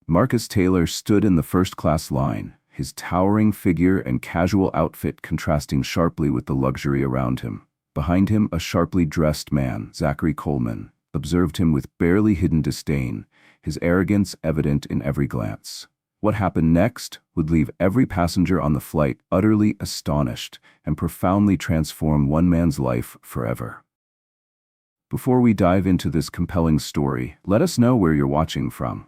Marcus Taylor stood in the first-class line, his towering figure and casual outfit contrasting sharply with the luxury around him. Behind him, a sharply dressed man, Zachary Coleman, observed him with barely hidden disdain, his arrogance evident in every glance. What happened next would leave every passenger on the flight utterly astonished and profoundly transform one man's life forever. Before we dive into this compelling story, let us know where you're watching from.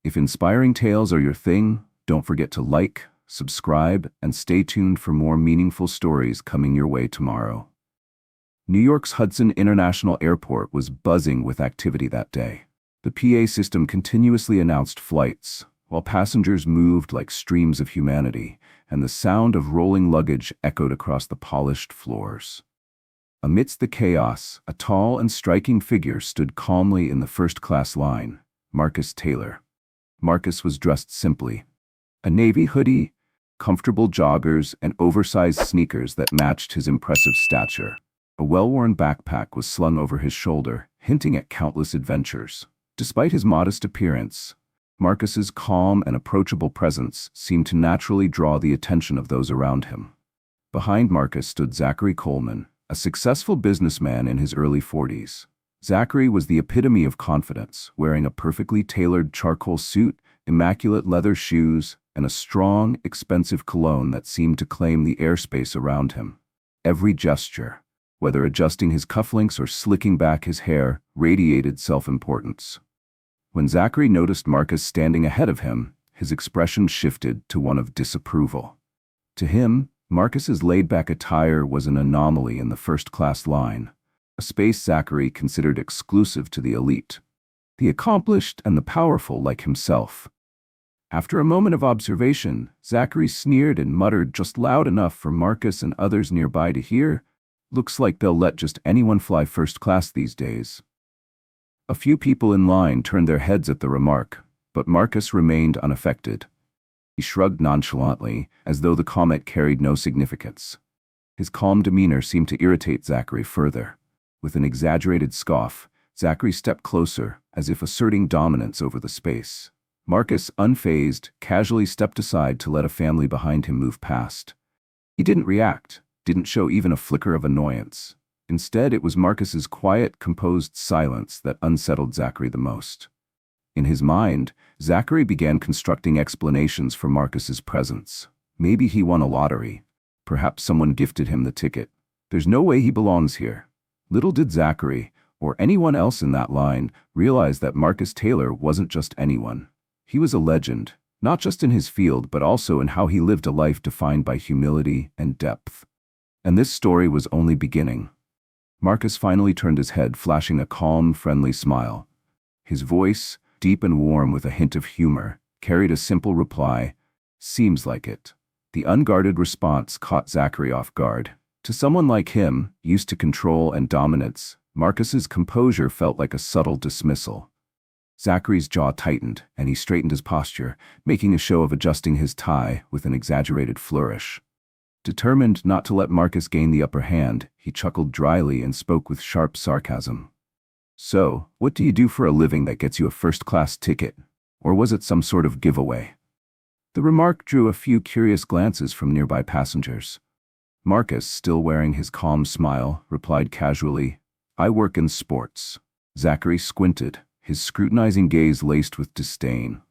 If inspiring tales are your thing, don't forget to like, subscribe, and stay tuned for more meaningful stories coming your way tomorrow. New York's Hudson International Airport was buzzing with activity that day. The PA system continuously announced flights, while passengers moved like streams of humanity, and the sound of rolling luggage echoed across the polished floors. Amidst the chaos, a tall and striking figure stood calmly in the first-class line, Marcus Taylor. Marcus was dressed simply. A navy hoodie, comfortable joggers, and oversized sneakers that matched his impressive stature. A well-worn backpack was slung over his shoulder, hinting at countless adventures. Despite his modest appearance, Marcus's calm and approachable presence seemed to naturally draw the attention of those around him. Behind Marcus stood Zachary Coleman, a successful businessman in his early 40s. Zachary was the epitome of confidence, wearing a perfectly tailored charcoal suit, immaculate leather shoes, and a strong, expensive cologne that seemed to claim the airspace around him. Every gesture, whether adjusting his cufflinks or slicking back his hair, radiated self-importance. When Zachary noticed Marcus standing ahead of him, his expression shifted to one of disapproval. To him, Marcus's laid-back attire was an anomaly in the first-class line, a space Zachary considered exclusive to the elite, the accomplished and the powerful like himself. After a moment of observation, Zachary sneered and muttered just loud enough for Marcus and others nearby to hear, "Looks like they'll let just anyone fly first class these days." A few people in line turned their heads at the remark, but Marcus remained unaffected. He shrugged nonchalantly, as though the comment carried no significance. His calm demeanor seemed to irritate Zachary further. With an exaggerated scoff, Zachary stepped closer, as if asserting dominance over the space. Marcus, unfazed, casually stepped aside to let a family behind him move past. He didn't react, didn't show even a flicker of annoyance. Instead, it was Marcus's quiet, composed silence that unsettled Zachary the most. In his mind, Zachary began constructing explanations for Marcus's presence. Maybe he won a lottery. Perhaps someone gifted him the ticket. There's no way he belongs here. Little did Zachary, or anyone else in that line, realize that Marcus Taylor wasn't just anyone. He was a legend, not just in his field but also in how he lived a life defined by humility and depth. And this story was only beginning. Marcus finally turned his head, flashing a calm, friendly smile. His voice, deep and warm with a hint of humor, carried a simple reply, "Seems like it." The unguarded response caught Zachary off guard. To someone like him, used to control and dominance, Marcus's composure felt like a subtle dismissal. Zachary's jaw tightened, and he straightened his posture, making a show of adjusting his tie with an exaggerated flourish. Determined not to let Marcus gain the upper hand, he chuckled dryly and spoke with sharp sarcasm. "So, what do you do for a living that gets you a first-class ticket? Or was it some sort of giveaway?" The remark drew a few curious glances from nearby passengers. Marcus, still wearing his calm smile, replied casually, "I work in sports." Zachary squinted, his scrutinizing gaze laced with disdain.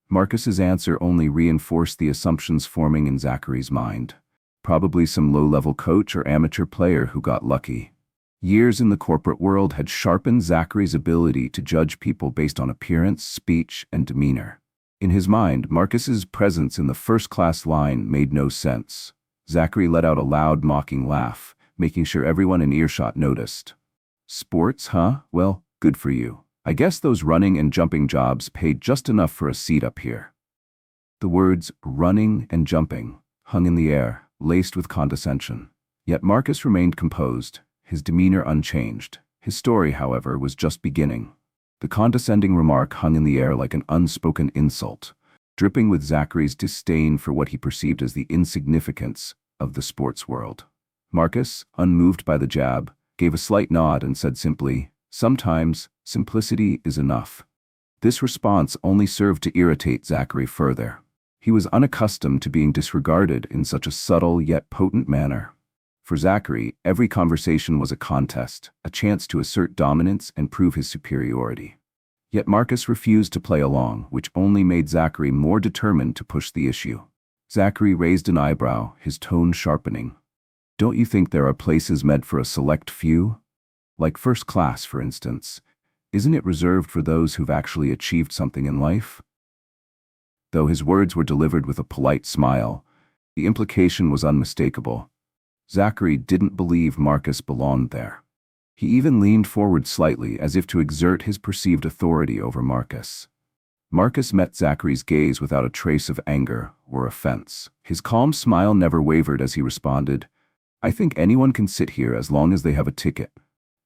Marcus's answer only reinforced the assumptions forming in Zachary's mind. Probably some low-level coach or amateur player who got lucky. Years in the corporate world had sharpened Zachary's ability to judge people based on appearance, speech, and demeanor. In his mind, Marcus's presence in the first-class line made no sense. Zachary let out a loud, mocking laugh, making sure everyone in earshot noticed. "Sports, huh? Well, good for you. I guess those running and jumping jobs paid just enough for a seat up here." The words "running" and "jumping" hung in the air, laced with condescension. Yet Marcus remained composed, his demeanor unchanged. His story, however, was just beginning. The condescending remark hung in the air like an unspoken insult, dripping with Zachary's disdain for what he perceived as the insignificance of the sports world. Marcus, unmoved by the jab, gave a slight nod and said simply, "Sometimes simplicity is enough." This response only served to irritate Zachary further. He was unaccustomed to being disregarded in such a subtle yet potent manner. For Zachary, every conversation was a contest, a chance to assert dominance and prove his superiority. Yet Marcus refused to play along, which only made Zachary more determined to push the issue. Zachary raised an eyebrow, his tone sharpening. "Don't you think there are places meant for a select few? Like first class, for instance. Isn't it reserved for those who've actually achieved something in life?" Though his words were delivered with a polite smile, the implication was unmistakable. Zachary didn't believe Marcus belonged there. He even leaned forward slightly as if to exert his perceived authority over Marcus. Marcus met Zachary's gaze without a trace of anger or offense. His calm smile never wavered as he responded, "I think anyone can sit here as long as they have a ticket."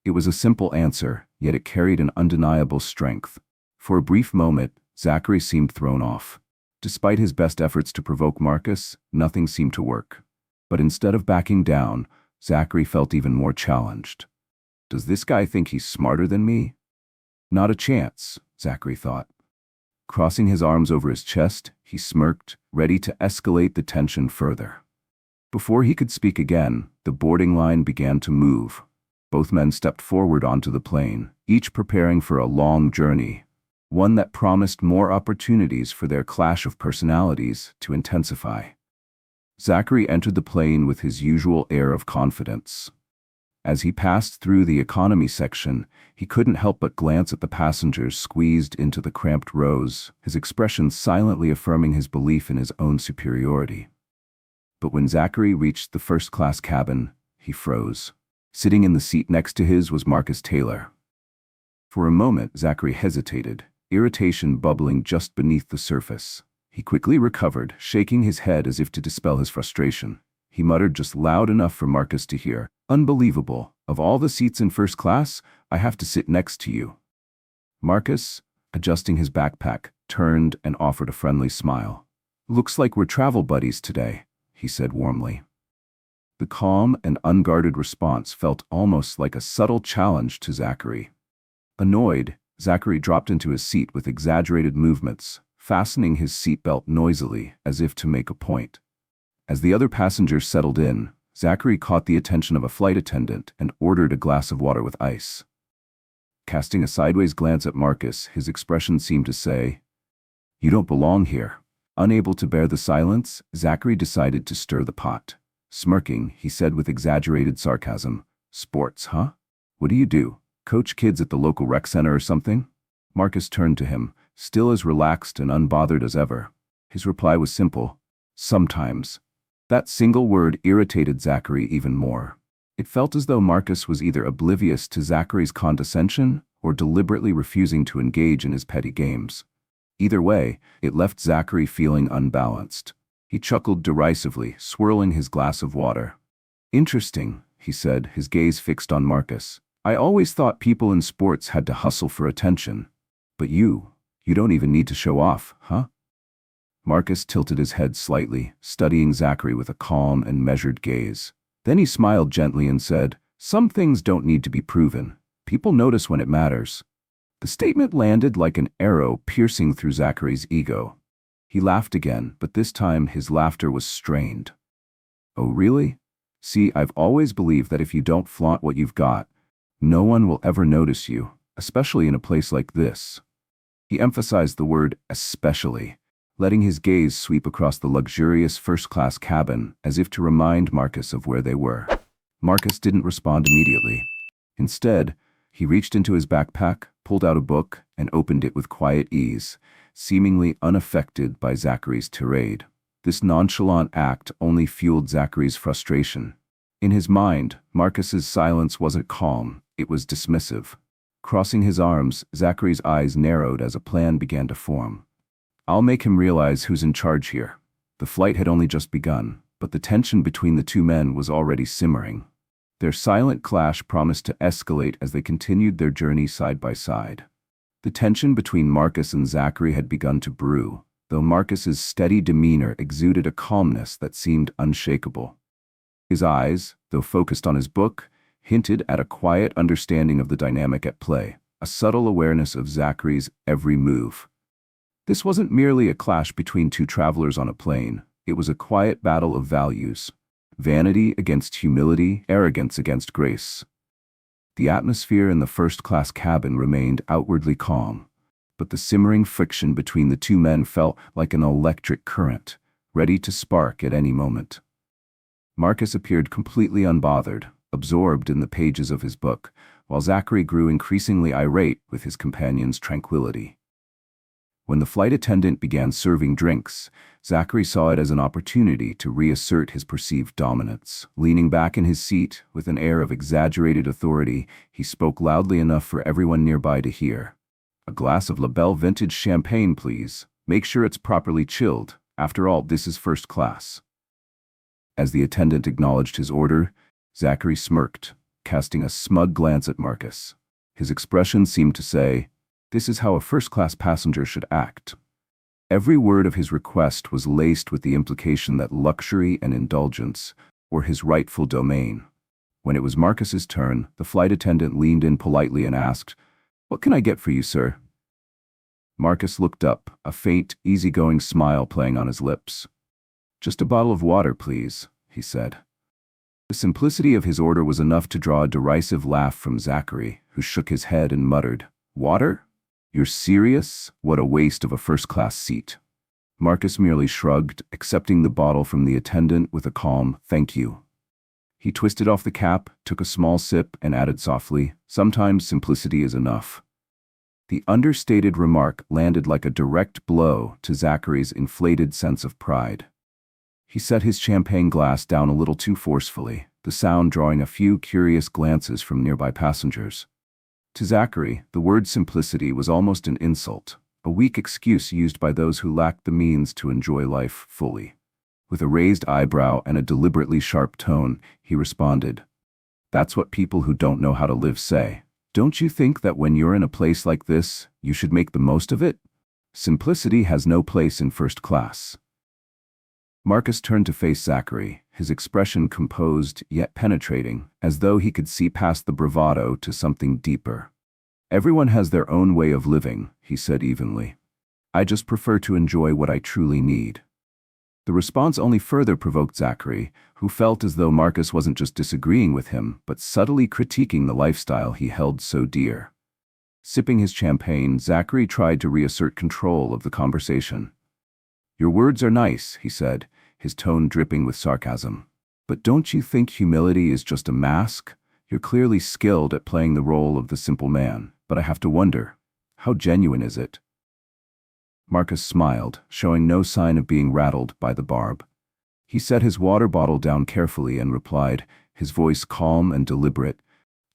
It was a simple answer, yet it carried an undeniable strength. For a brief moment, Zachary seemed thrown off. Despite his best efforts to provoke Marcus, nothing seemed to work. But instead of backing down, Zachary felt even more challenged. Does this guy think he's smarter than me? Not a chance, Zachary thought. Crossing his arms over his chest, he smirked, ready to escalate the tension further. Before he could speak again, the boarding line began to move. Both men stepped forward onto the plane, each preparing for a long journey, one that promised more opportunities for their clash of personalities to intensify. Zachary entered the plane with his usual air of confidence. As he passed through the economy section, he couldn't help but glance at the passengers squeezed into the cramped rows, his expression silently affirming his belief in his own superiority. But when Zachary reached the first-class cabin, he froze. Sitting in the seat next to his was Marcus Taylor. For a moment, Zachary hesitated, irritation bubbling just beneath the surface. He quickly recovered, shaking his head as if to dispel his frustration. He muttered just loud enough for Marcus to hear, "Unbelievable. Of all the seats in first class, I have to sit next to you." Marcus, adjusting his backpack, turned and offered a friendly smile. "Looks like we're travel buddies today," he said warmly. The calm and unguarded response felt almost like a subtle challenge to Zachary. Annoyed, Zachary dropped into his seat with exaggerated movements, fastening his seatbelt noisily as if to make a point. As the other passengers settled in, Zachary caught the attention of a flight attendant and ordered a glass of water with ice. Casting a sideways glance at Marcus, his expression seemed to say, "You don't belong here." Unable to bear the silence, Zachary decided to stir the pot. Smirking, he said with exaggerated sarcasm, "Sports, huh? What do you do? Coach kids at the local rec center or something?" Marcus turned to him, still as relaxed and unbothered as ever. His reply was simple, "Sometimes." That single word irritated Zachary even more. It felt as though Marcus was either oblivious to Zachary's condescension or deliberately refusing to engage in his petty games. Either way, it left Zachary feeling unbalanced. He chuckled derisively, swirling his glass of water. "Interesting," he said, his gaze fixed on Marcus. "I always thought people in sports had to hustle for attention. But you don't even need to show off, huh?" Marcus tilted his head slightly, studying Zachary with a calm and measured gaze. Then he smiled gently and said, "Some things don't need to be proven. People notice when it matters." The statement landed like an arrow piercing through Zachary's ego. He laughed again, but this time his laughter was strained. "Oh, really? See, I've always believed that if you don't flaunt what you've got, no one will ever notice you, especially in a place like this." He emphasized the word especially, letting his gaze sweep across the luxurious first-class cabin as if to remind Marcus of where they were. Marcus didn't respond immediately. Instead, he reached into his backpack, pulled out a book, and opened it with quiet ease, seemingly unaffected by Zachary's tirade. This nonchalant act only fueled Zachary's frustration. In his mind, Marcus's silence wasn't calm, it was dismissive. Crossing his arms, Zachary's eyes narrowed as a plan began to form. "I'll make him realize who's in charge here." The flight had only just begun, but the tension between the two men was already simmering. Their silent clash promised to escalate as they continued their journey side by side. The tension between Marcus and Zachary had begun to brew, though Marcus's steady demeanor exuded a calmness that seemed unshakable. His eyes, though focused on his book, hinted at a quiet understanding of the dynamic at play. a subtle awareness of Zachary's every move. This wasn't merely a clash between two travelers on a plane. It was a quiet battle of values. Vanity against humility, arrogance against grace. The atmosphere in the first-class cabin remained outwardly calm, but the simmering friction between the two men felt like an electric current, ready to spark at any moment. Marcus appeared completely unbothered, absorbed in the pages of his book, while Zachary grew increasingly irate with his companion's tranquility. When the flight attendant began serving drinks, Zachary saw it as an opportunity to reassert his perceived dominance. Leaning back in his seat, with an air of exaggerated authority, he spoke loudly enough for everyone nearby to hear. "A glass of Labelle vintage champagne, please. Make sure it's properly chilled. After all, this is first class." As the attendant acknowledged his order, Zachary smirked, casting a smug glance at Marcus. His expression seemed to say, "This is how a first-class passenger should act." Every word of his request was laced with the implication that luxury and indulgence were his rightful domain. When it was Marcus's turn, the flight attendant leaned in politely and asked, "What can I get for you, sir?" Marcus looked up, a faint, easygoing smile playing on his lips. "Just a bottle of water, please," he said. The simplicity of his order was enough to draw a derisive laugh from Zachary, who shook his head and muttered, "Water? You're serious? What a waste of a first-class seat." Marcus merely shrugged, accepting the bottle from the attendant with a calm, "Thank you." He twisted off the cap, took a small sip, and added softly, "Sometimes simplicity is enough." The understated remark landed like a direct blow to Zachary's inflated sense of pride. He set his champagne glass down a little too forcefully, the sound drawing a few curious glances from nearby passengers. To Zachary, the word simplicity was almost an insult, a weak excuse used by those who lacked the means to enjoy life fully. With a raised eyebrow and a deliberately sharp tone, he responded, "That's what people who don't know how to live say. Don't you think that when you're in a place like this, you should make the most of it? Simplicity has no place in first class." Marcus turned to face Zachary, his expression composed yet penetrating, as though he could see past the bravado to something deeper. "Everyone has their own way of living," he said evenly. "I just prefer to enjoy what I truly need." The response only further provoked Zachary, who felt as though Marcus wasn't just disagreeing with him, but subtly critiquing the lifestyle he held so dear. Sipping his champagne, Zachary tried to reassert control of the conversation. "Your words are nice," he said, his tone dripping with sarcasm. "But don't you think humility is just a mask? You're clearly skilled at playing the role of the simple man, but I have to wonder, how genuine is it?" Marcus smiled, showing no sign of being rattled by the barb. He set his water bottle down carefully and replied, his voice calm and deliberate,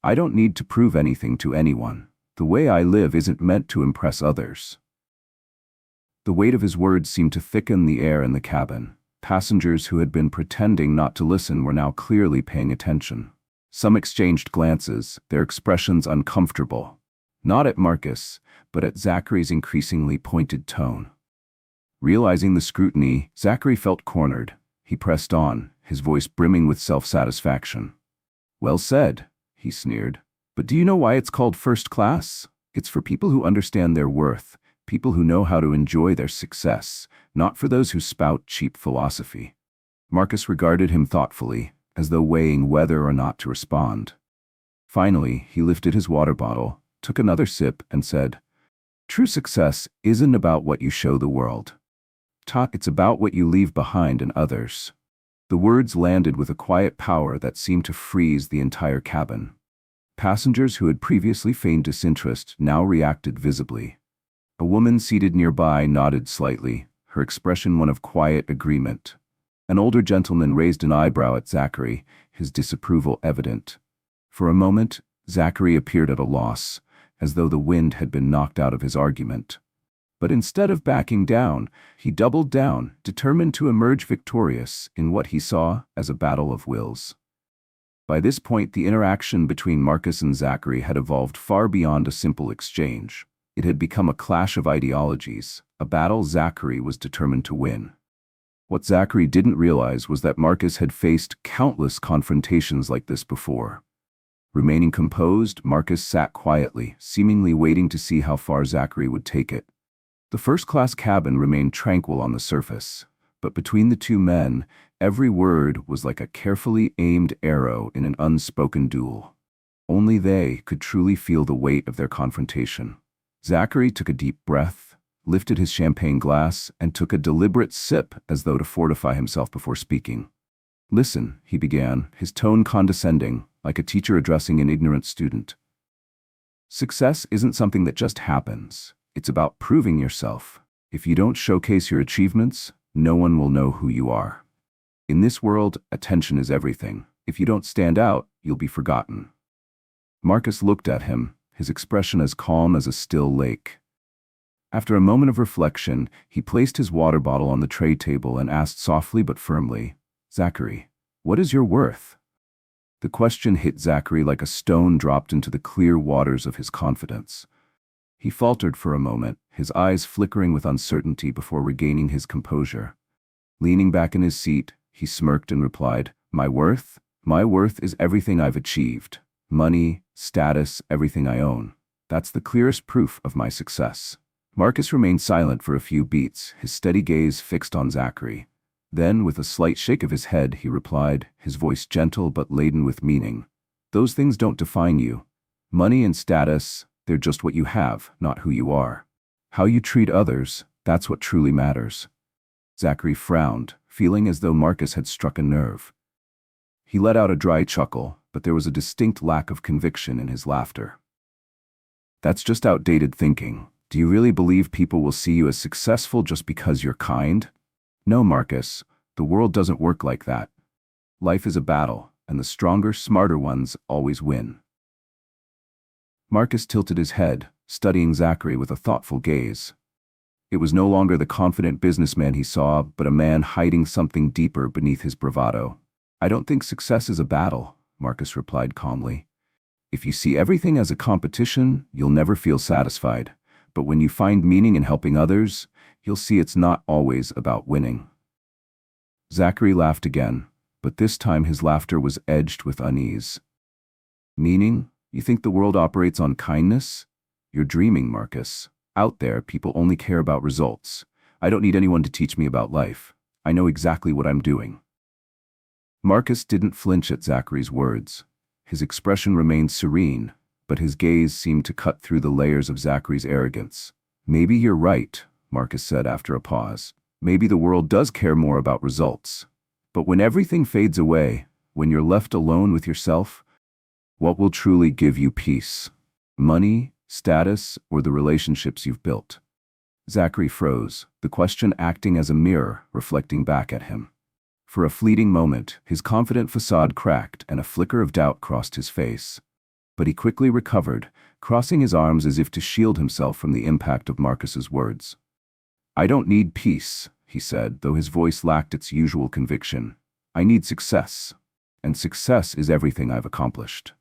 "I don't need to prove anything to anyone. The way I live isn't meant to impress others." The weight of his words seemed to thicken the air in the cabin. Passengers who had been pretending not to listen were now clearly paying attention. Some exchanged glances, their expressions uncomfortable. Not at Marcus, but at Zachary's increasingly pointed tone. Realizing the scrutiny, Zachary felt cornered. He pressed on, his voice brimming with self-satisfaction. "Well said," he sneered. "But do you know why it's called first class? It's for people who understand their worth. People who know how to enjoy their success, not for those who spout cheap philosophy." Marcus regarded him thoughtfully, as though weighing whether or not to respond. Finally, he lifted his water bottle, took another sip, and said, "True success isn't about what you show the world. It's about what you leave behind in others." The words landed with a quiet power that seemed to freeze the entire cabin. Passengers who had previously feigned disinterest now reacted visibly. A woman seated nearby nodded slightly, her expression one of quiet agreement. An older gentleman raised an eyebrow at Zachary, his disapproval evident. For a moment, Zachary appeared at a loss, as though the wind had been knocked out of his argument. But instead of backing down, he doubled down, determined to emerge victorious in what he saw as a battle of wills. By this point, the interaction between Marcus and Zachary had evolved far beyond a simple exchange. It had become a clash of ideologies, a battle Zachary was determined to win. What Zachary didn't realize was that Marcus had faced countless confrontations like this before. Remaining composed, Marcus sat quietly, seemingly waiting to see how far Zachary would take it. The first-class cabin remained tranquil on the surface, but between the two men, every word was like a carefully aimed arrow in an unspoken duel. Only they could truly feel the weight of their confrontation. Zachary took a deep breath, lifted his champagne glass, and took a deliberate sip as though to fortify himself before speaking. "Listen," he began, his tone condescending, like a teacher addressing an ignorant student. "Success isn't something that just happens. It's about proving yourself. If you don't showcase your achievements, no one will know who you are. In this world, attention is everything. If you don't stand out, you'll be forgotten." Marcus looked at him, his expression as calm as a still lake. After a moment of reflection, he placed his water bottle on the tray table and asked softly but firmly, "Zachary, what is your worth?" The question hit Zachary like a stone dropped into the clear waters of his confidence. He faltered for a moment, his eyes flickering with uncertainty before regaining his composure. Leaning back in his seat, he smirked and replied, "My worth? My worth is everything I've achieved. Money, status, everything I own. That's the clearest proof of my success." Marcus remained silent for a few beats, his steady gaze fixed on Zachary. Then, with a slight shake of his head, he replied, his voice gentle but laden with meaning, "Those things don't define you. Money and status, they're just what you have, not who you are. How you treat others, that's what truly matters." Zachary frowned, feeling as though Marcus had struck a nerve. He let out a dry chuckle, but there was a distinct lack of conviction in his laughter. "That's just outdated thinking. Do you really believe people will see you as successful just because you're kind? No, Marcus, the world doesn't work like that. Life is a battle, and the stronger, smarter ones always win." Marcus tilted his head, studying Zachary with a thoughtful gaze. It was no longer the confident businessman he saw, but a man hiding something deeper beneath his bravado. "I don't think success is a battle," Marcus replied calmly. "If you see everything as a competition, you'll never feel satisfied. But when you find meaning in helping others, you'll see it's not always about winning." Zachary laughed again, but this time his laughter was edged with unease. "Meaning? You think the world operates on kindness? You're dreaming, Marcus. Out there, people only care about results. I don't need anyone to teach me about life. I know exactly what I'm doing." Marcus didn't flinch at Zachary's words. His expression remained serene, but his gaze seemed to cut through the layers of Zachary's arrogance. "Maybe you're right," Marcus said after a pause. "Maybe the world does care more about results. But when everything fades away, when you're left alone with yourself, what will truly give you peace? Money, status, or the relationships you've built?" Zachary froze, the question acting as a mirror, reflecting back at him. For a fleeting moment, his confident facade cracked and a flicker of doubt crossed his face. But he quickly recovered, crossing his arms as if to shield himself from the impact of Marcus's words. "I don't need peace," he said, though his voice lacked its usual conviction. "I need success, and success is everything I've accomplished."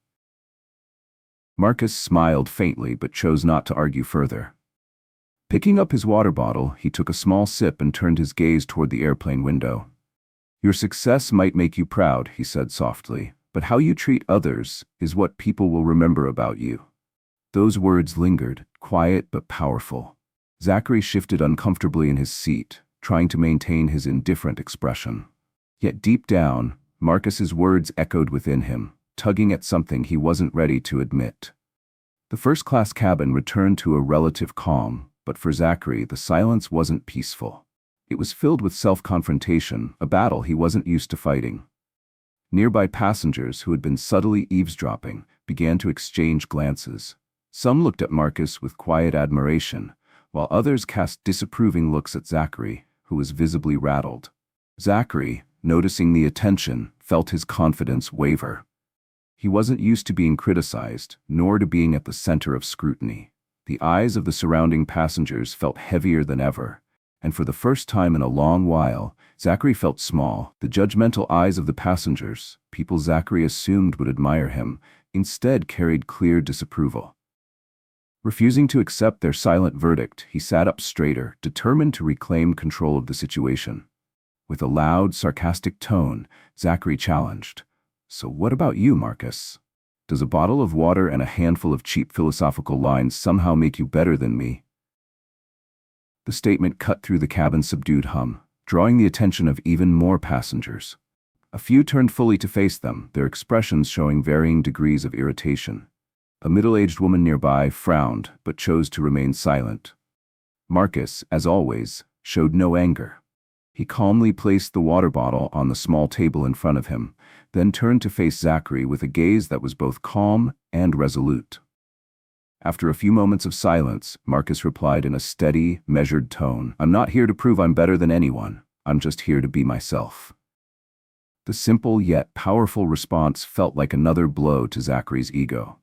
Marcus smiled faintly but chose not to argue further. Picking up his water bottle, he took a small sip and turned his gaze toward the airplane window. "Your success might make you proud," he said softly, "but how you treat others is what people will remember about you." Those words lingered, quiet but powerful. Zachary shifted uncomfortably in his seat, trying to maintain his indifferent expression. Yet deep down, Marcus's words echoed within him, tugging at something he wasn't ready to admit. The first-class cabin returned to a relative calm, but for Zachary, the silence wasn't peaceful. It was filled with self-confrontation, a battle he wasn't used to fighting. Nearby passengers who had been subtly eavesdropping began to exchange glances. Some looked at Marcus with quiet admiration, while others cast disapproving looks at Zachary, who was visibly rattled. Zachary, noticing the attention, felt his confidence waver. He wasn't used to being criticized, nor to being at the center of scrutiny. The eyes of the surrounding passengers felt heavier than ever, and for the first time in a long while, Zachary felt small. The judgmental eyes of the passengers, people Zachary assumed would admire him, instead carried clear disapproval. Refusing to accept their silent verdict, he sat up straighter, determined to reclaim control of the situation. With a loud, sarcastic tone, Zachary challenged, "So what about you, Marcus? Does a bottle of water and a handful of cheap philosophical lines somehow make you better than me? The statement cut through the cabin's subdued hum, drawing the attention of even more passengers. A few turned fully to face them, their expressions showing varying degrees of irritation. A middle-aged woman nearby frowned, but chose to remain silent. Marcus, as always, showed no anger. He calmly placed the water bottle on the small table in front of him, then turned to face Zachary with a gaze that was both calm and resolute. After a few moments of silence, Marcus replied in a steady, measured tone, "I'm not here to prove I'm better than anyone. I'm just here to be myself." The simple yet powerful response felt like another blow to Zachary's ego.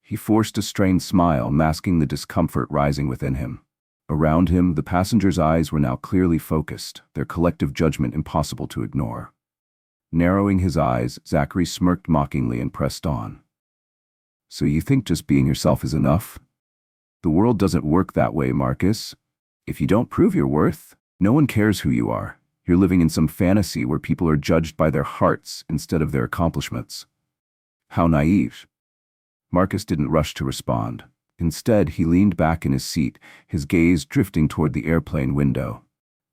He forced a strained smile, masking the discomfort rising within him. Around him, the passengers' eyes were now clearly focused, their collective judgment impossible to ignore. Narrowing his eyes, Zachary smirked mockingly and pressed on. "So you think just being yourself is enough? The world doesn't work that way, Marcus. If you don't prove your worth, no one cares who you are. You're living in some fantasy where people are judged by their hearts instead of their accomplishments." How naive. Marcus didn't rush to respond. Instead, he leaned back in his seat, his gaze drifting toward the airplane window.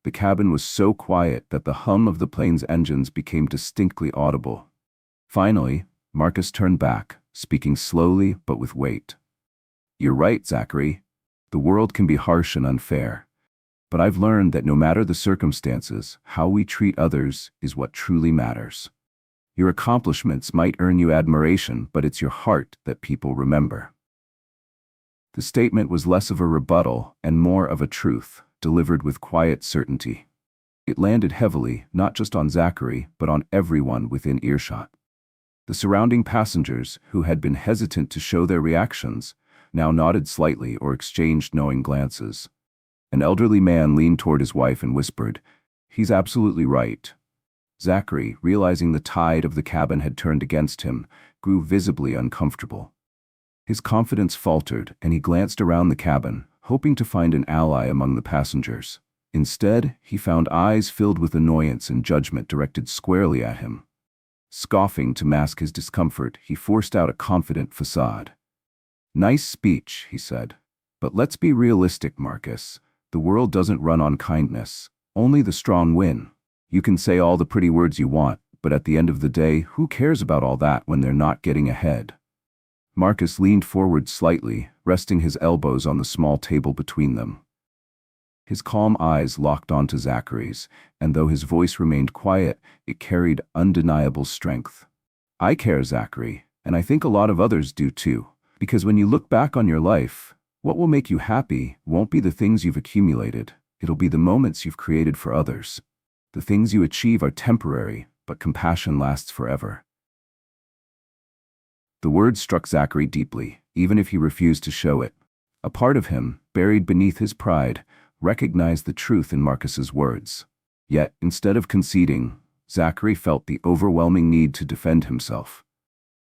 The cabin was so quiet that the hum of the plane's engines became distinctly audible. Finally, Marcus turned back, speaking slowly but with weight. "You're right, Zachary. The world can be harsh and unfair. But I've learned that no matter the circumstances, how we treat others is what truly matters. Your accomplishments might earn you admiration, but it's your heart that people remember." The statement was less of a rebuttal and more of a truth, delivered with quiet certainty. It landed heavily, not just on Zachary, but on everyone within earshot. The surrounding passengers, who had been hesitant to show their reactions, now nodded slightly or exchanged knowing glances. An elderly man leaned toward his wife and whispered, "He's absolutely right." Zachary, realizing the tide of the cabin had turned against him, grew visibly uncomfortable. His confidence faltered, and he glanced around the cabin, hoping to find an ally among the passengers. Instead, he found eyes filled with annoyance and judgment directed squarely at him. Scoffing to mask his discomfort, he forced out a confident facade. "Nice speech," he said. "But let's be realistic, Marcus. The world doesn't run on kindness. Only the strong win. You can say all the pretty words you want, but at the end of the day, who cares about all that when they're not getting ahead?" Marcus leaned forward slightly, resting his elbows on the small table between them. His calm eyes locked onto Zachary's, and though his voice remained quiet, it carried undeniable strength. "I care, Zachary, and I think a lot of others do too, because when you look back on your life, what will make you happy won't be the things you've accumulated, it'll be the moments you've created for others. The things you achieve are temporary, but compassion lasts forever." The words struck Zachary deeply, even if he refused to show it. A part of him, buried beneath his pride, recognized the truth in Marcus's words. Yet, instead of conceding, Zachary felt the overwhelming need to defend himself.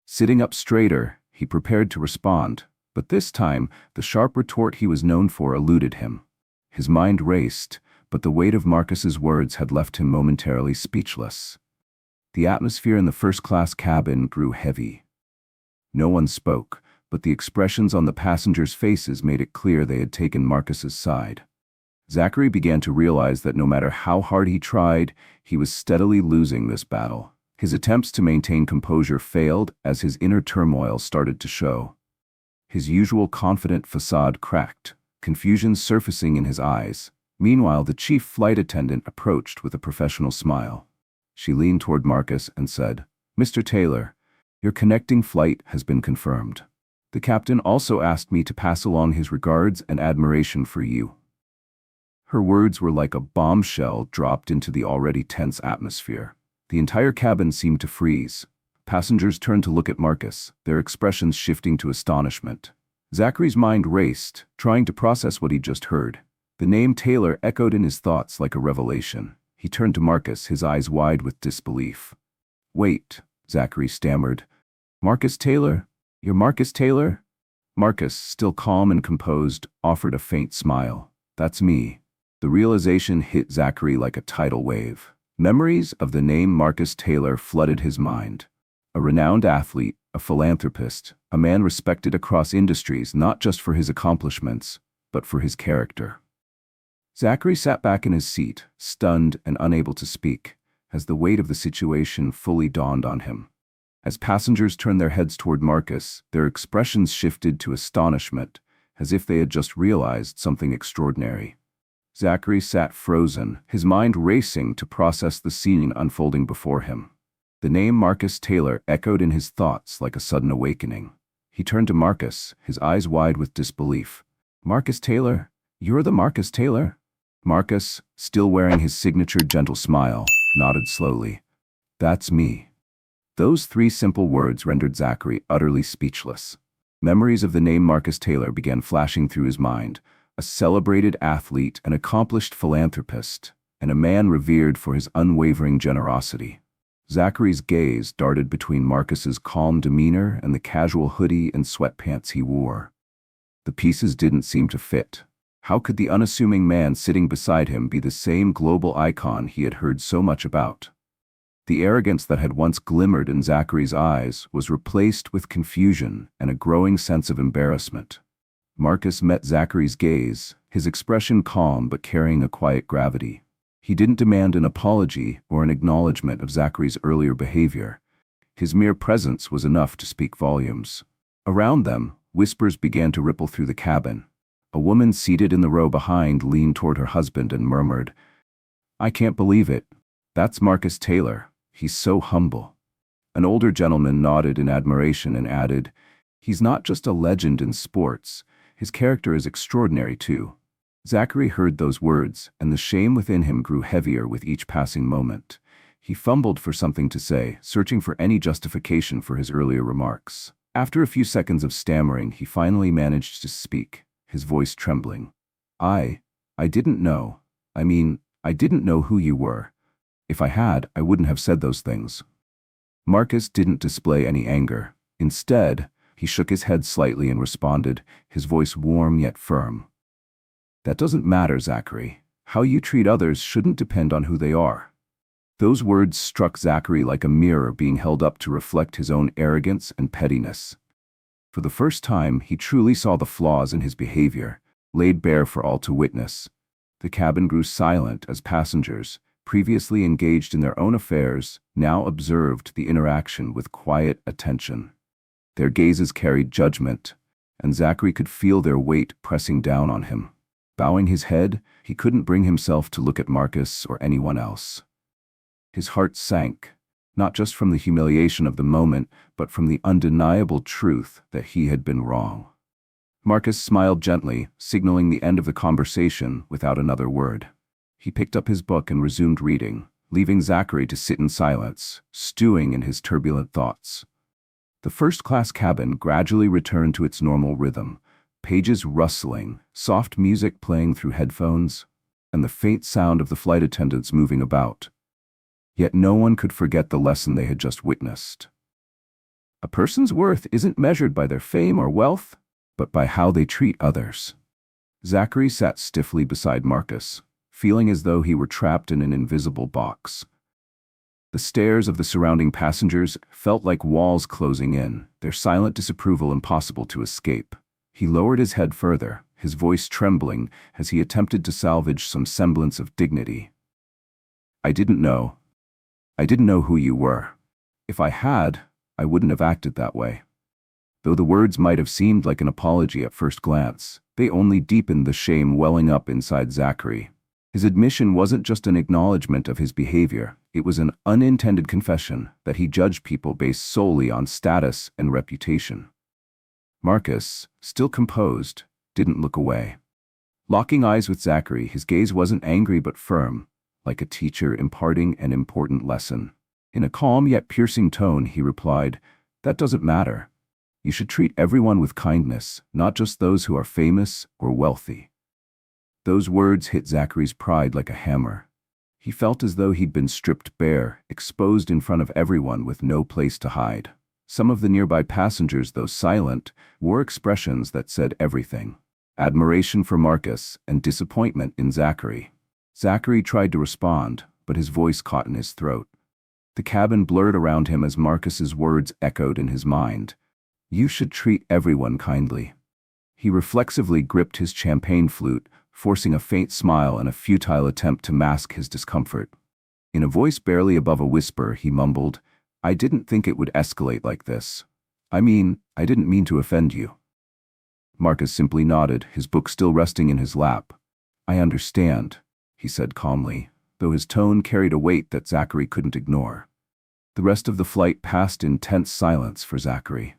Sitting up straighter, he prepared to respond, but this time, the sharp retort he was known for eluded him. His mind raced, but the weight of Marcus's words had left him momentarily speechless. The atmosphere in the first-class cabin grew heavy. No one spoke, but the expressions on the passengers' faces made it clear they had taken Marcus's side. Zachary began to realize that no matter how hard he tried, he was steadily losing this battle. His attempts to maintain composure failed as his inner turmoil started to show. His usual confident facade cracked, confusion surfacing in his eyes. Meanwhile, the chief flight attendant approached with a professional smile. She leaned toward Marcus and said, "Mr. Taylor, your connecting flight has been confirmed. The captain also asked me to pass along his regards and admiration for you." Her words were like a bombshell dropped into the already tense atmosphere. The entire cabin seemed to freeze. Passengers turned to look at Marcus, their expressions shifting to astonishment. Zachary's mind raced, trying to process what he'd just heard. The name Taylor echoed in his thoughts like a revelation. He turned to Marcus, his eyes wide with disbelief. "Wait," Zachary stammered. "Marcus Taylor? You're Marcus Taylor?" Marcus, still calm and composed, offered a faint smile. "That's me." The realization hit Zachary like a tidal wave. Memories of the name Marcus Taylor flooded his mind. A renowned athlete, a philanthropist, a man respected across industries not just for his accomplishments, but for his character. Zachary sat back in his seat, stunned and unable to speak, as the weight of the situation fully dawned on him. As passengers turned their heads toward Marcus, their expressions shifted to astonishment, as if they had just realized something extraordinary. Zachary sat frozen, his mind racing to process the scene unfolding before him. The name Marcus Taylor echoed in his thoughts like a sudden awakening. He turned to Marcus, his eyes wide with disbelief. "Marcus Taylor? You're the Marcus Taylor?" Marcus, still wearing his signature gentle smile, nodded slowly. "That's me." Those three simple words rendered Zachary utterly speechless. Memories of the name Marcus Taylor began flashing through his mind, a celebrated athlete, an accomplished philanthropist, and a man revered for his unwavering generosity. Zachary's gaze darted between Marcus's calm demeanor and the casual hoodie and sweatpants he wore. The pieces didn't seem to fit. How could the unassuming man sitting beside him be the same global icon he had heard so much about? The arrogance that had once glimmered in Zachary's eyes was replaced with confusion and a growing sense of embarrassment. Marcus met Zachary's gaze, his expression calm but carrying a quiet gravity. He didn't demand an apology or an acknowledgement of Zachary's earlier behavior. His mere presence was enough to speak volumes. Around them, whispers began to ripple through the cabin. A woman seated in the row behind leaned toward her husband and murmured, "I can't believe it. That's Marcus Taylor. He's so humble." An older gentleman nodded in admiration and added, "He's not just a legend in sports. His character is extraordinary too." Zachary heard those words, and the shame within him grew heavier with each passing moment. He fumbled for something to say, searching for any justification for his earlier remarks. After a few seconds of stammering, he finally managed to speak, his voice trembling. I didn't know. I didn't know who you were. If I had, I wouldn't have said those things." Marcus didn't display any anger. Instead, he shook his head slightly and responded, his voice warm yet firm. "That doesn't matter, Zachary. How you treat others shouldn't depend on who they are." Those words struck Zachary like a mirror being held up to reflect his own arrogance and pettiness. For the first time, he truly saw the flaws in his behavior, laid bare for all to witness. The cabin grew silent as passengers, previously engaged in their own affairs, now observed the interaction with quiet attention. Their gazes carried judgment, and Zachary could feel their weight pressing down on him. Bowing his head, he couldn't bring himself to look at Marcus or anyone else. His heart sank, not just from the humiliation of the moment, but from the undeniable truth that he had been wrong. Marcus smiled gently, signaling the end of the conversation without another word. He picked up his book and resumed reading, leaving Zachary to sit in silence, stewing in his turbulent thoughts. The first-class cabin gradually returned to its normal rhythm, pages rustling, soft music playing through headphones, and the faint sound of the flight attendants moving about. Yet no one could forget the lesson they had just witnessed. A person's worth isn't measured by their fame or wealth, but by how they treat others. Zachary sat stiffly beside Marcus, feeling as though he were trapped in an invisible box. The stares of the surrounding passengers felt like walls closing in, their silent disapproval impossible to escape. He lowered his head further, his voice trembling as he attempted to salvage some semblance of dignity. I didn't know who you were. If I had, I wouldn't have acted that way." Though the words might have seemed like an apology at first glance, they only deepened the shame welling up inside Zachary. His admission wasn't just an acknowledgement of his behavior, it was an unintended confession that he judged people based solely on status and reputation. Marcus, still composed, didn't look away. Locking eyes with Zachary, his gaze wasn't angry but firm, like a teacher imparting an important lesson. In a calm yet piercing tone, he replied, "That doesn't matter. You should treat everyone with kindness, not just those who are famous or wealthy." Those words hit Zachary's pride like a hammer. He felt as though he'd been stripped bare, exposed in front of everyone with no place to hide. Some of the nearby passengers, though silent, wore expressions that said everything: admiration for Marcus and disappointment in Zachary. Zachary tried to respond, but his voice caught in his throat. The cabin blurred around him as Marcus's words echoed in his mind. You should treat everyone kindly. He reflexively gripped his champagne flute, forcing a faint smile and a futile attempt to mask his discomfort. In a voice barely above a whisper, he mumbled, I didn't think it would escalate like this. I didn't mean to offend you. Marcus simply nodded, his book still resting in his lap. I understand, he said calmly, though his tone carried a weight that Zachary couldn't ignore. The rest of the flight passed in tense silence for Zachary.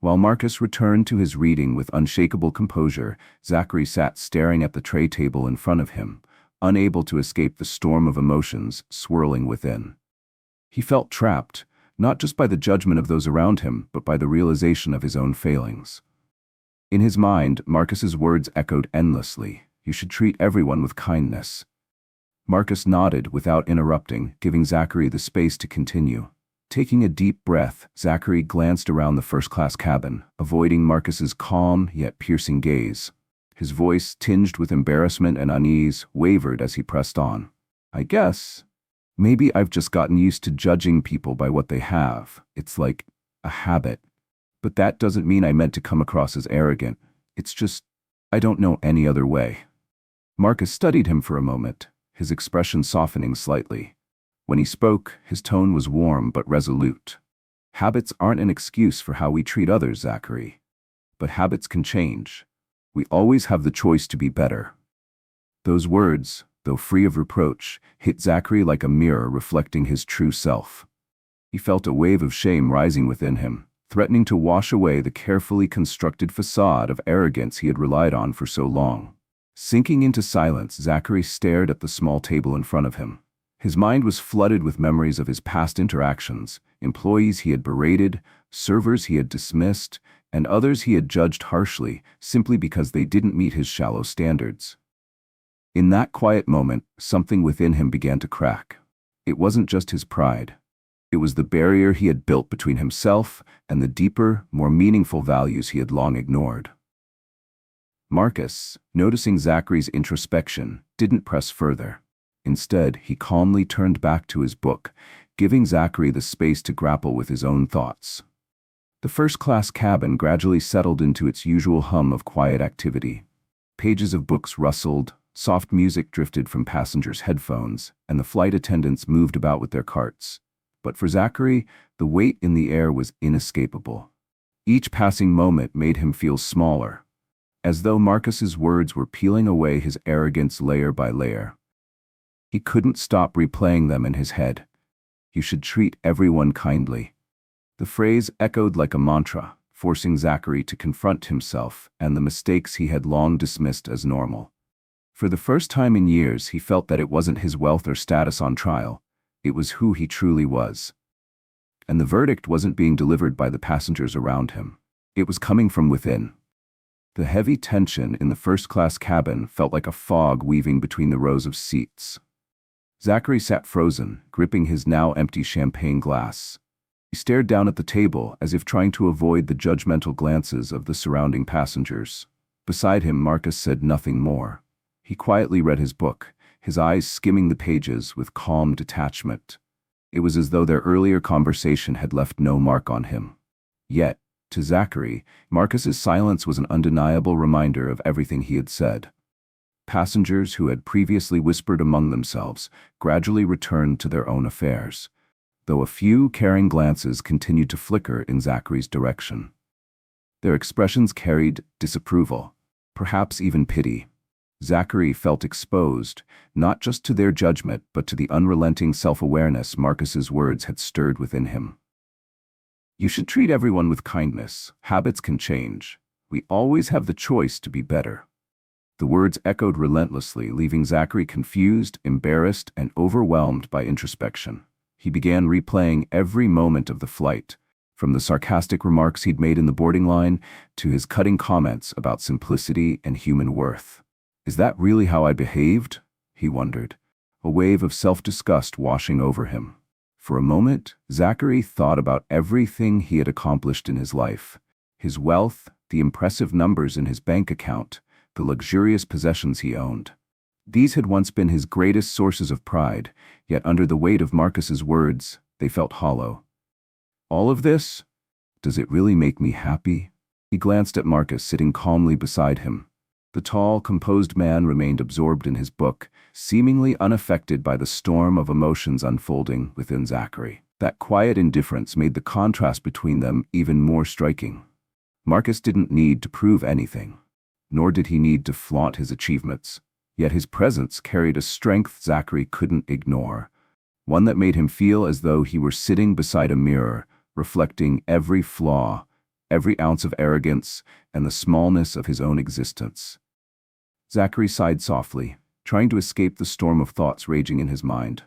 While Marcus returned to his reading with unshakable composure, Zachary sat staring at the tray table in front of him, unable to escape the storm of emotions swirling within. He felt trapped, not just by the judgment of those around him, but by the realization of his own failings. In his mind, Marcus's words echoed endlessly. You should treat everyone with kindness. Marcus nodded without interrupting, giving Zachary the space to continue. Taking a deep breath, Zachary glanced around the first-class cabin, avoiding Marcus's calm yet piercing gaze. His voice, tinged with embarrassment and unease, wavered as he pressed on. I guess, maybe I've just gotten used to judging people by what they have. It's like a habit. But that doesn't mean I meant to come across as arrogant. It's just, I don't know any other way. Marcus studied him for a moment, his expression softening slightly. When he spoke, his tone was warm but resolute. Habits aren't an excuse for how we treat others, Zachary. But habits can change. We always have the choice to be better. Those words, though free of reproach, hit Zachary like a mirror reflecting his true self. He felt a wave of shame rising within him, threatening to wash away the carefully constructed facade of arrogance he had relied on for so long. Sinking into silence, Zachary stared at the small table in front of him. His mind was flooded with memories of his past interactions, employees he had berated, servers he had dismissed, and others he had judged harshly simply because they didn't meet his shallow standards. In that quiet moment, something within him began to crack. It wasn't just his pride. It was the barrier he had built between himself and the deeper, more meaningful values he had long ignored. Marcus, noticing Zachary's introspection, didn't press further. Instead, he calmly turned back to his book, giving Zachary the space to grapple with his own thoughts. The first-class cabin gradually settled into its usual hum of quiet activity. Pages of books rustled, soft music drifted from passengers' headphones, and the flight attendants moved about with their carts. But for Zachary, the weight in the air was inescapable. Each passing moment made him feel smaller, as though Marcus's words were peeling away his arrogance layer by layer. He couldn't stop replaying them in his head. You should treat everyone kindly. The phrase echoed like a mantra, forcing Zachary to confront himself and the mistakes he had long dismissed as normal. For the first time in years, he felt that it wasn't his wealth or status on trial. It was who he truly was. And the verdict wasn't being delivered by the passengers around him. It was coming from within. The heavy tension in the first-class cabin felt like a fog weaving between the rows of seats. Zachary sat frozen, gripping his now empty champagne glass. He stared down at the table as if trying to avoid the judgmental glances of the surrounding passengers. Beside him, Marcus said nothing more. He quietly read his book, his eyes skimming the pages with calm detachment. It was as though their earlier conversation had left no mark on him. Yet, to Zachary, Marcus's silence was an undeniable reminder of everything he had said. Passengers who had previously whispered among themselves gradually returned to their own affairs, though a few caring glances continued to flicker in Zachary's direction. Their expressions carried disapproval, perhaps even pity. Zachary felt exposed, not just to their judgment, but to the unrelenting self-awareness Marcus's words had stirred within him. You should treat everyone with kindness. Habits can change. We always have the choice to be better. The words echoed relentlessly, leaving Zachary confused, embarrassed, and overwhelmed by introspection. He began replaying every moment of the flight, from the sarcastic remarks he'd made in the boarding line to his cutting comments about simplicity and human worth. Is that really how I behaved? He wondered, a wave of self-disgust washing over him. For a moment, Zachary thought about everything he had accomplished in his life. His wealth, the impressive numbers in his bank account, the luxurious possessions he owned. These had once been his greatest sources of pride, yet under the weight of Marcus's words, They felt hollow. All of this? Does it really make me happy? He glanced at Marcus sitting calmly beside him. The tall, composed man remained absorbed in his book, seemingly unaffected by the storm of emotions unfolding within Zachary. That quiet indifference made the contrast between them even more striking. Marcus didn't need to prove anything, nor did he need to flaunt his achievements. Yet his presence carried a strength Zachary couldn't ignore, one that made him feel as though he were sitting beside a mirror, reflecting every flaw, every ounce of arrogance, and the smallness of his own existence. Zachary sighed softly, trying to escape the storm of thoughts raging in his mind.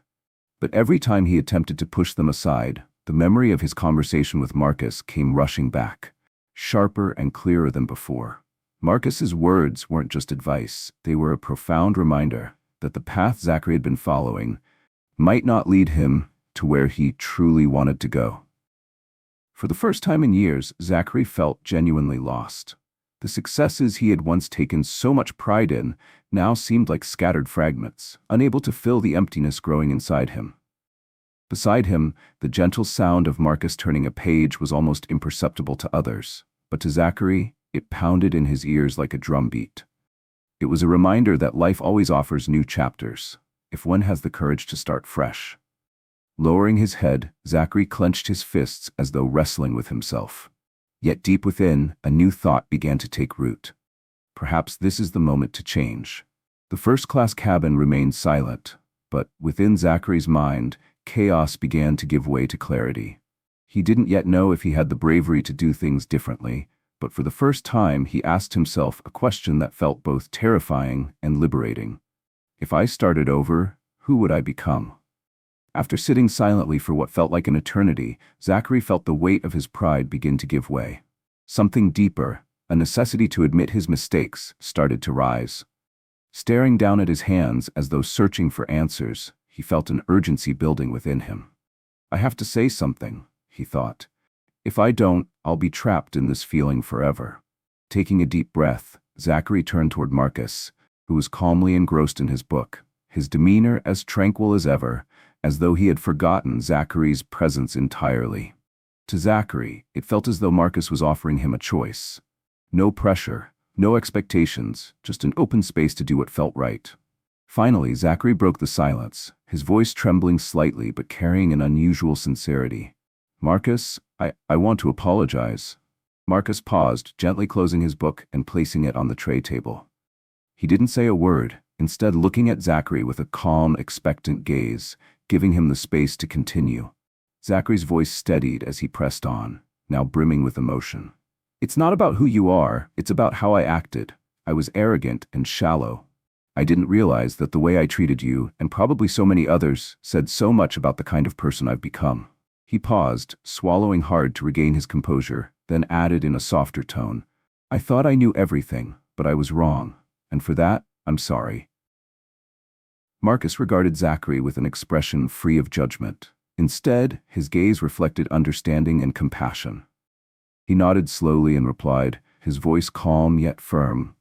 But every time he attempted to push them aside, the memory of his conversation with Marcus came rushing back, sharper and clearer than before. Marcus's words weren't just advice, they were a profound reminder that the path Zachary had been following might not lead him to where he truly wanted to go. For the first time in years, Zachary felt genuinely lost. The successes he had once taken so much pride in now seemed like scattered fragments, unable to fill the emptiness growing inside him. Beside him, the gentle sound of Marcus turning a page was almost imperceptible to others, but to Zachary, it pounded in his ears like a drumbeat. It was a reminder that life always offers new chapters, if one has the courage to start fresh. Lowering his head, Zachary clenched his fists as though wrestling with himself. Yet deep within, a new thought began to take root. Perhaps this is the moment to change. The first-class cabin remained silent, but within Zachary's mind, chaos began to give way to clarity. He didn't yet know if he had the bravery to do things differently, but for the first time he asked himself a question that felt both terrifying and liberating. If I started over, who would I become? After sitting silently for what felt like an eternity, Zachary felt the weight of his pride begin to give way. Something deeper, a necessity to admit his mistakes, started to rise. Staring down at his hands as though searching for answers, he felt an urgency building within him. I have to say something, he thought. If I don't, I'll be trapped in this feeling forever. Taking a deep breath, Zachary turned toward Marcus, who was calmly engrossed in his book, his demeanor as tranquil as ever, as though he had forgotten Zachary's presence entirely. To Zachary, it felt as though Marcus was offering him a choice. No pressure, no expectations, just an open space to do what felt right. Finally, Zachary broke the silence, his voice trembling slightly but carrying an unusual sincerity. Marcus, I want to apologize. Marcus paused, gently closing his book and placing it on the tray table. He didn't say a word, instead looking at Zachary with a calm, expectant gaze, giving him the space to continue. Zachary's voice steadied as he pressed on, now brimming with emotion. It's not about who you are, it's about how I acted. I was arrogant and shallow. I didn't realize that the way I treated you, and probably so many others, said so much about the kind of person I've become. He paused, swallowing hard to regain his composure, then added in a softer tone, I thought I knew everything, but I was wrong, and for that, I'm sorry. Marcus regarded Zachary with an expression free of judgment. Instead, his gaze reflected understanding and compassion. He nodded slowly and replied, his voice calm yet firm.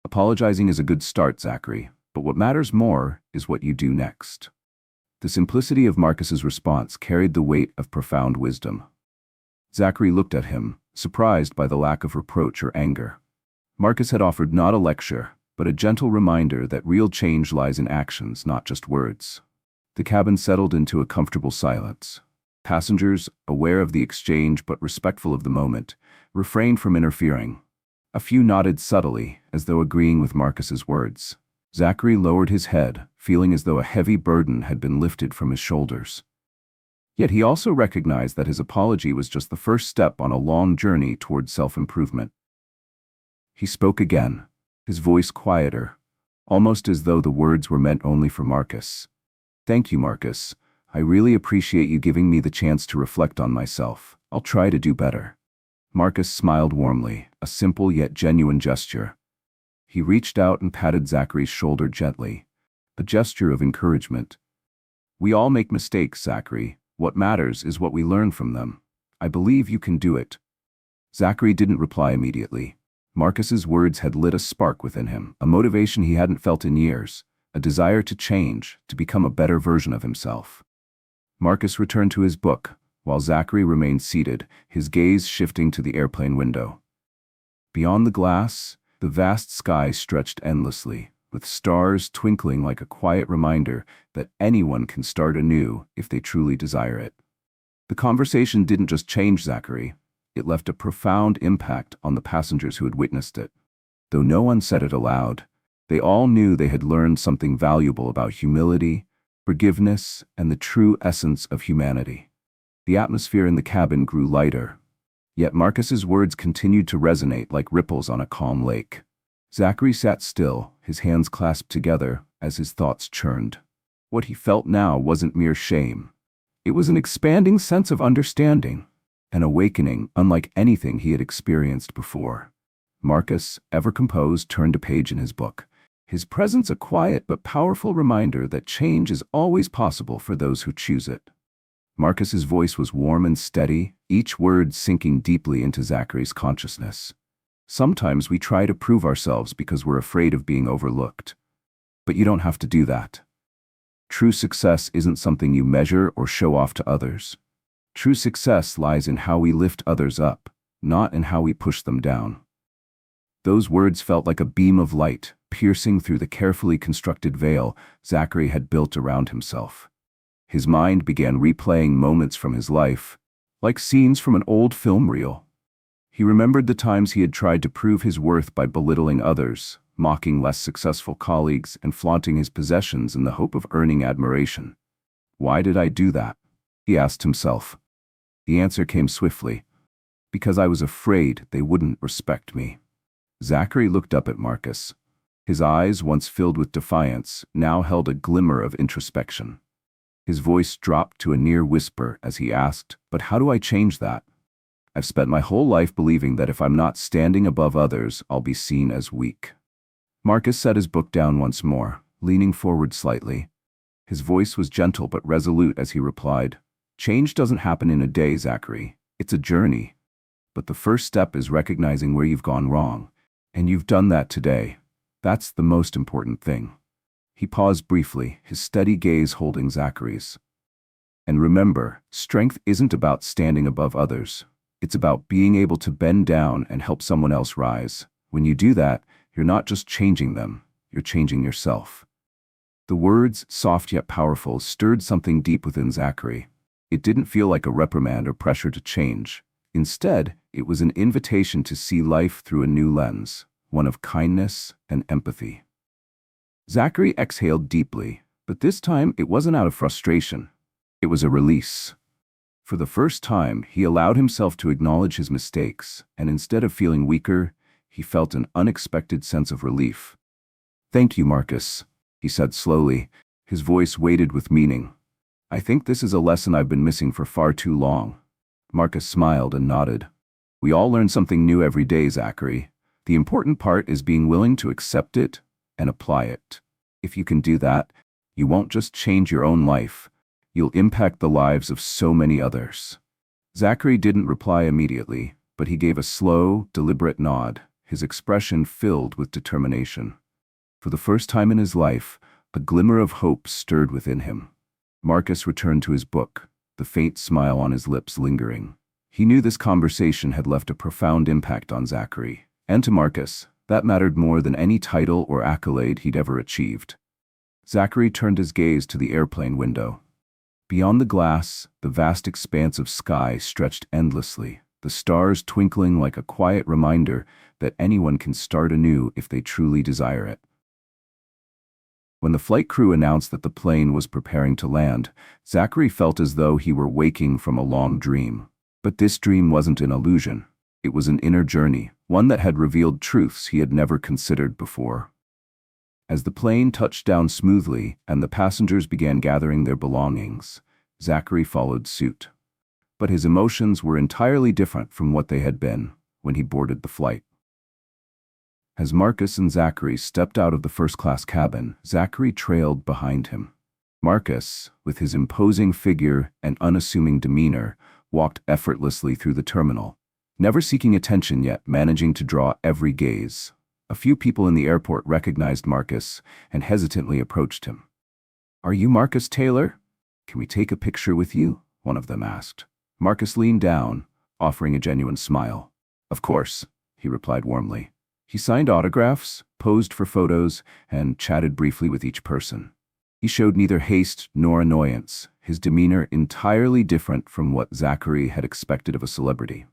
Apologizing is a good start, Zachary, but what matters more is what you do next. The simplicity of Marcus's response carried the weight of profound wisdom. Zachary looked at him, surprised by the lack of reproach or anger. Marcus had offered not a lecture, but a gentle reminder that real change lies in actions, not just words. The cabin settled into a comfortable silence. Passengers, aware of the exchange but respectful of the moment, refrained from interfering. A few nodded subtly, as though agreeing with Marcus's words. Zachary lowered his head, feeling as though a heavy burden had been lifted from his shoulders. Yet he also recognized that his apology was just the first step on a long journey toward self-improvement. He spoke again, his voice quieter, almost as though the words were meant only for Marcus. Thank you, Marcus. I really appreciate you giving me the chance to reflect on myself. I'll try to do better. Marcus smiled warmly, a simple yet genuine gesture. He reached out and patted Zachary's shoulder gently, a gesture of encouragement. We all make mistakes, Zachary. What matters is what we learn from them. I believe you can do it. Zachary didn't reply immediately. Marcus's words had lit a spark within him, a motivation he hadn't felt in years, a desire to change, to become a better version of himself. Marcus returned to his book, while Zachary remained seated, his gaze shifting to the airplane window. Beyond the glass, the vast sky stretched endlessly, with stars twinkling like a quiet reminder that anyone can start anew if they truly desire it. The conversation didn't just change Zachary, it left a profound impact on the passengers who had witnessed it. Though no one said it aloud, they all knew they had learned something valuable about humility, forgiveness, and the true essence of humanity. The atmosphere in the cabin grew lighter, yet Marcus's words continued to resonate like ripples on a calm lake. Zachary sat still, his hands clasped together as his thoughts churned. What he felt now wasn't mere shame. It was an expanding sense of understanding, an awakening unlike anything he had experienced before. Marcus, ever composed, turned a page in his book, his presence a quiet but powerful reminder that change is always possible for those who choose it. Marcus's voice was warm and steady, each word sinking deeply into Zachary's consciousness. Sometimes we try to prove ourselves because we're afraid of being overlooked. But you don't have to do that. True success isn't something you measure or show off to others. True success lies in how we lift others up, not in how we push them down. Those words felt like a beam of light, piercing through the carefully constructed veil Zachary had built around himself. His mind began replaying moments from his life, like scenes from an old film reel. He remembered the times he had tried to prove his worth by belittling others, mocking less successful colleagues, and flaunting his possessions in the hope of earning admiration. Why did I do that? He asked himself. The answer came swiftly. Because I was afraid they wouldn't respect me. Zachary looked up at Marcus. His eyes, once filled with defiance, now held a glimmer of introspection. His voice dropped to a near whisper as he asked, "But how do I change that? I've spent my whole life believing that if I'm not standing above others, I'll be seen as weak." Marcus set his book down once more, leaning forward slightly. His voice was gentle but resolute as he replied, "Change doesn't happen in a day, Zachary. It's a journey. But the first step is recognizing where you've gone wrong, and you've done that today. That's the most important thing." He paused briefly, his steady gaze holding Zachary's. "And remember, strength isn't about standing above others. It's about being able to bend down and help someone else rise. When you do that, you're not just changing them, you're changing yourself." The words, soft yet powerful, stirred something deep within Zachary. It didn't feel like a reprimand or pressure to change. Instead, it was an invitation to see life through a new lens, one of kindness and empathy. Zachary exhaled deeply, but this time it wasn't out of frustration. It was a release. For the first time, he allowed himself to acknowledge his mistakes, and instead of feeling weaker, he felt an unexpected sense of relief. "Thank you, Marcus," he said slowly, his voice weighted with meaning. "I think this is a lesson I've been missing for far too long." Marcus smiled and nodded. "We all learn something new every day, Zachary. The important part is being willing to accept it and apply it. If you can do that, you won't just change your own life, you'll impact the lives of so many others." Zachary didn't reply immediately, but he gave a slow, deliberate nod, his expression filled with determination. For the first time in his life, a glimmer of hope stirred within him. Marcus returned to his book, the faint smile on his lips lingering. He knew this conversation had left a profound impact on Zachary, and to Marcus, that mattered more than any title or accolade he'd ever achieved. Zachary turned his gaze to the airplane window. Beyond the glass, the vast expanse of sky stretched endlessly, the stars twinkling like a quiet reminder that anyone can start anew if they truly desire it. When the flight crew announced that the plane was preparing to land, Zachary felt as though he were waking from a long dream. But this dream wasn't an illusion. It was an inner journey, one that had revealed truths he had never considered before. As the plane touched down smoothly and the passengers began gathering their belongings, Zachary followed suit. But his emotions were entirely different from what they had been when he boarded the flight. As Marcus and Zachary stepped out of the first-class cabin, Zachary trailed behind him. Marcus, with his imposing figure and unassuming demeanor, walked effortlessly through the terminal, never seeking attention yet managing to draw every gaze. A few people in the airport recognized Marcus and hesitantly approached him. "Are you Marcus Taylor?" "Can we take a picture with you?" one of them asked. Marcus leaned down, offering a genuine smile. "Of course," he replied warmly. He signed autographs, posed for photos, and chatted briefly with each person. He showed neither haste nor annoyance, his demeanor entirely different from what Zachary had expected of a celebrity.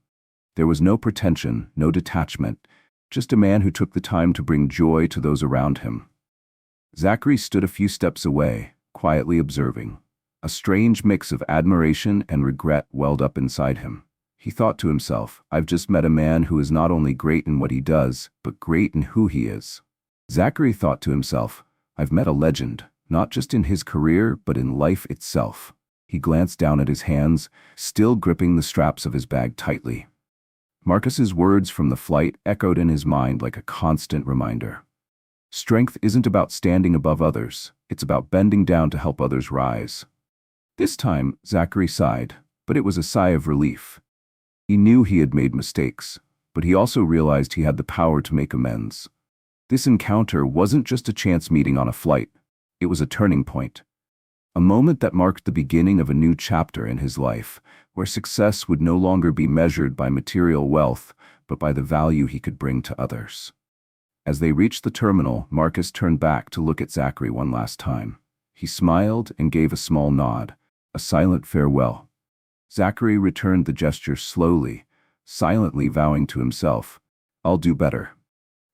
There was no pretension, no detachment, just a man who took the time to bring joy to those around him. Zachary stood a few steps away, quietly observing. A strange mix of admiration and regret welled up inside him. He thought to himself, "I've just met a man who is not only great in what he does, but great in who he is." Zachary thought to himself, "I've met a legend, not just in his career, but in life itself." He glanced down at his hands, still gripping the straps of his bag tightly. Marcus's words from the flight echoed in his mind like a constant reminder. Strength isn't about standing above others, it's about bending down to help others rise. This time, Zachary sighed, but it was a sigh of relief. He knew he had made mistakes, but he also realized he had the power to make amends. This encounter wasn't just a chance meeting on a flight, it was a turning point. A moment that marked the beginning of a new chapter in his life, where success would no longer be measured by material wealth, but by the value he could bring to others. As they reached the terminal, Marcus turned back to look at Zachary one last time. He smiled and gave a small nod, a silent farewell. Zachary returned the gesture slowly, silently vowing to himself, "I'll do better."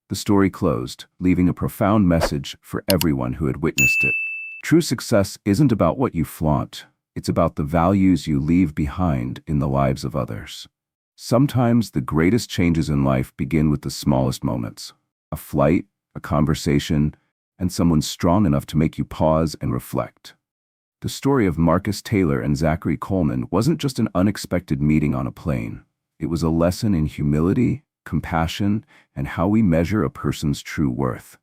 The story closed, leaving a profound message for everyone who had witnessed it. True success isn't about what you flaunt, it's about the values you leave behind in the lives of others. Sometimes the greatest changes in life begin with the smallest moments. A flight, a conversation, and someone strong enough to make you pause and reflect. The story of Marcus Taylor and Zachary Coleman wasn't just an unexpected meeting on a plane. It was a lesson in humility, compassion, and how we measure a person's true worth.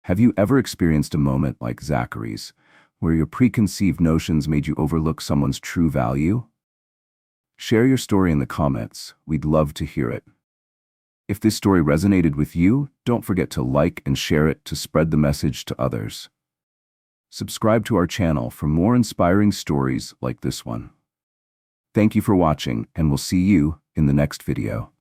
Have you ever experienced a moment like Zachary's, where your preconceived notions made you overlook someone's true value? Share your story in the comments. We'd love to hear it. If this story resonated with you, don't forget to like and share it to spread the message to others. Subscribe to our channel for more inspiring stories like this one. Thank you for watching, and we'll see you in the next video.